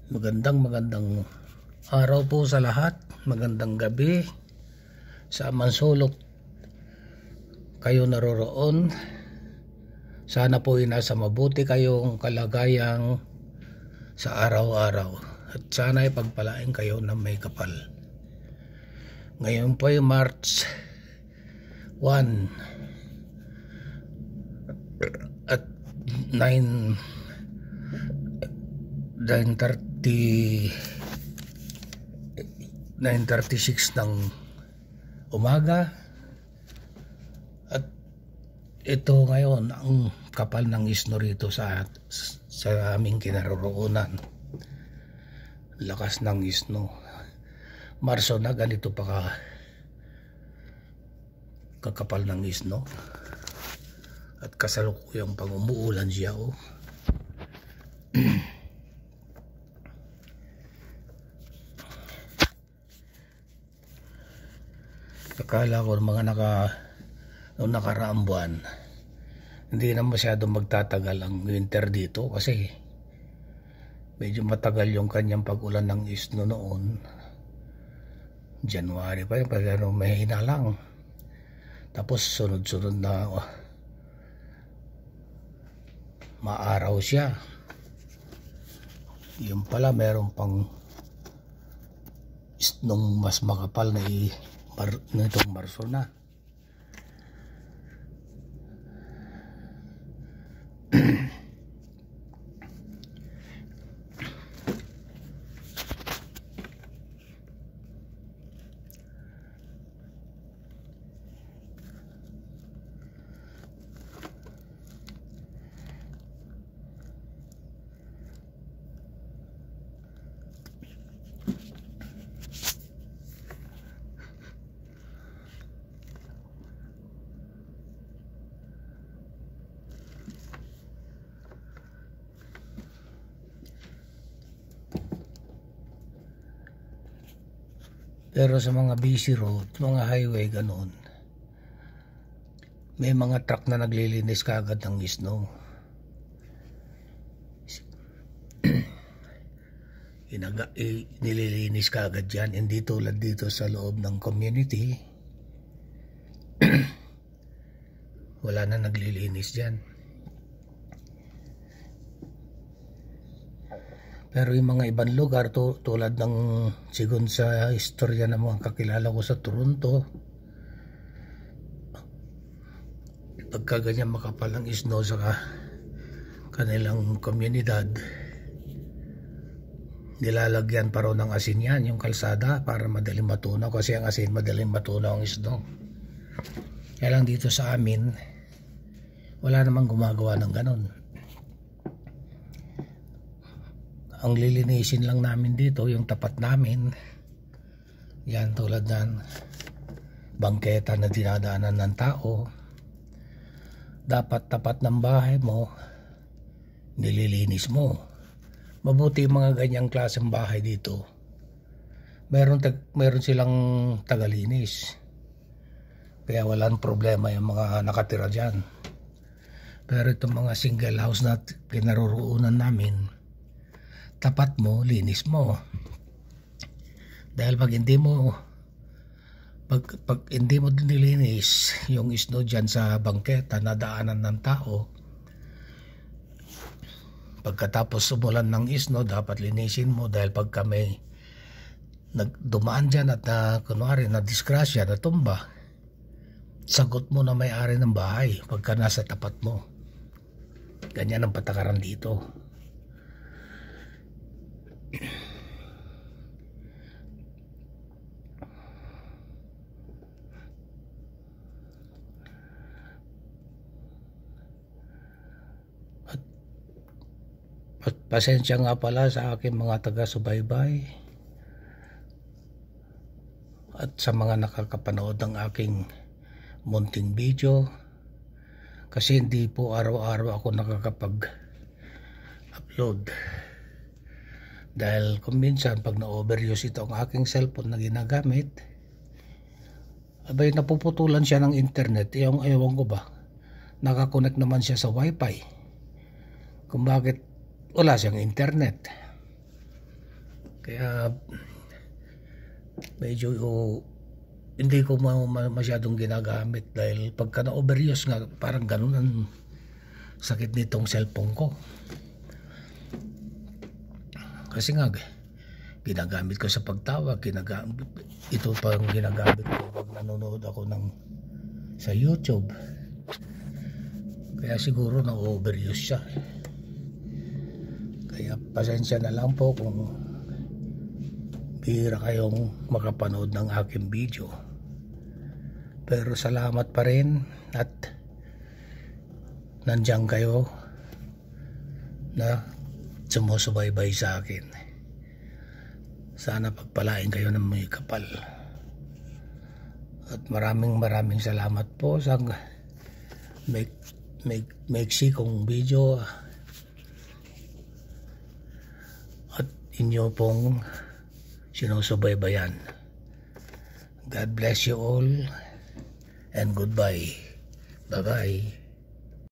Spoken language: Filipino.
Magandang araw po sa lahat. Magandang gabi sa mansulok kayo naroroon. Sana po ay nasa mabuti kayong kalagayang sa araw-araw. At sana ay pagpalain kayo ng may kapal. Ngayon po ay March 1 at 9:36 ng umaga. At ito ngayon ang kapal ng isno rito sa aming kinaroroonan. Lakas ng isno. Marso na ganito pa kakapal ng isno. At kasalukuyang pang umuulan siya. Akala ko noong nakaraang buwan hindi na masyadong magtatagal ang winter dito kasi medyo matagal yung kanyang pag-ulan ng isno noon. January pa yun, pero mahina lang. Tapos sunod-sunod na maaraw siya. Yung pala meron pang isnong mas makapal na itong Marso na. Pero sa mga busy road, mga highway, ganoon, may mga truck na naglilinis kaagad ng isno. Nililinis kaagad yan. Hindi tulad dito sa loob ng community. Wala na naglilinis dyan. Pero yung mga ibang lugar tulad ng sigun sa istorya ng mga kakilala ko sa Toronto, pagka ganyan makapal ang isno sa kanilang komunidad, nilalagyan pa raw ng asin yan yung kalsada para madaling matunaw, kasi ang asin madaling matunaw ang isno. Kaya lang dito sa amin wala namang gumagawa ng ganon. Ang lilinisin lang namin dito yung tapat namin. Yan, tulad ng bangketa na dinadaanan ng tao. Dapat tapat ng bahay mo nililinis mo. Mabuti yung mga ganyang klaseng bahay dito. Meron silang tagalinis. Kaya walang problema yung mga nakatira dyan. Pero itong mga single house na kinaroroonan namin, tapat mo, linis mo. Dahil pag hindi mo nilinis yung isno dyan sa bangketa na daanan ng tao, pagkatapos umulan ng isno, dapat linisin mo. Dahil pagka may dumaan dyan at kunwari na disgrasya, na tumba, sagot mo na may-ari ng bahay pagka nasa tapat mo. Ganyan ang patakaran dito. Pasensya nga pala sa aking mga taga-subaybay at sa mga nakakapanood ng aking munting video, kasi hindi po araw-araw ako nakakapag-upload. Dahil kung minsan pag na-overuse ito ang aking cellphone na ginagamit, abay napuputulan siya ng internet. Ewan ko ba, nakakonect naman siya sa wifi, kung bakit wala siyang internet. Kaya medyo hindi ko masyadong ginagamit dahil pagka na-overuse nga, parang ganun ang sakit nitong cellphone ko. Kasi nga, ginagamit ko sa pagtawag, ito pa ang ginagamit ko pag nanonood ako sa YouTube. Kaya siguro na-overuse siya. Kaya pasensya na lang po kung bihira kayong makapanood ng aking video. Pero salamat pa rin at nandiyan kayo na sumusubaybay sa akin. Sana pagpalain kayo ng may kapal. At maraming salamat po sa maiksi kong video at inyo pong sinusubaybayan. God bless you all and goodbye. Bye-bye.